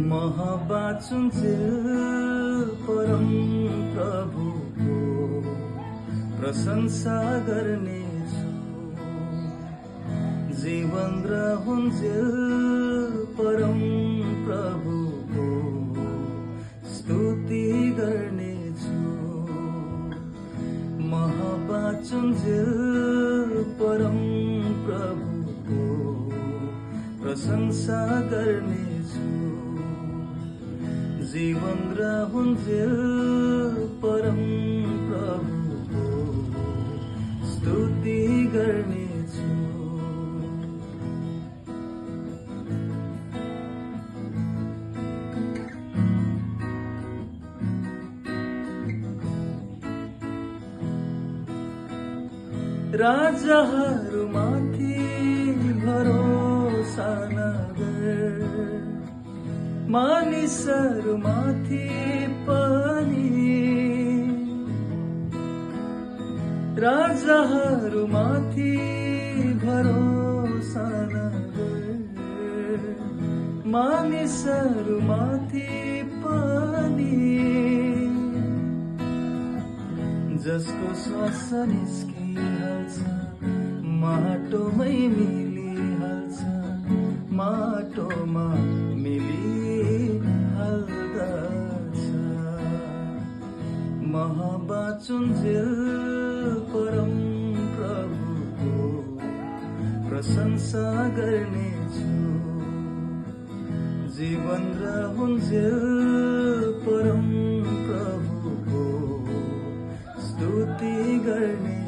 बाँचुन्जेल परम प्रभुको प्रशंसा गर्नेछु। जीवन रहन्जेल परम प्रभुको स्तुति गर्नेछु। बाँचुन्जेल परम प्रभुको प्रशंसा गर्नेछु। जीवन रहन्जेल परम प्रभुको स्तुति गर्नेछु। राजाहरूमाथि भरोसा नगर, मानिसहरूमाथि पनि। राजाहरूमाथि भरोसा नगर, मानिसहरूमाथि पनि। जसको श्वास निस्किहाल्छ माटोमै मिलिहाल्छ, माटोमा मिलिहाल्दछ। बाँचुन्जेल परम प्रभुको प्रशंसा गर्नेछु। जीवन रहन्जेल परम प्रभुको स्तुति गर्ने।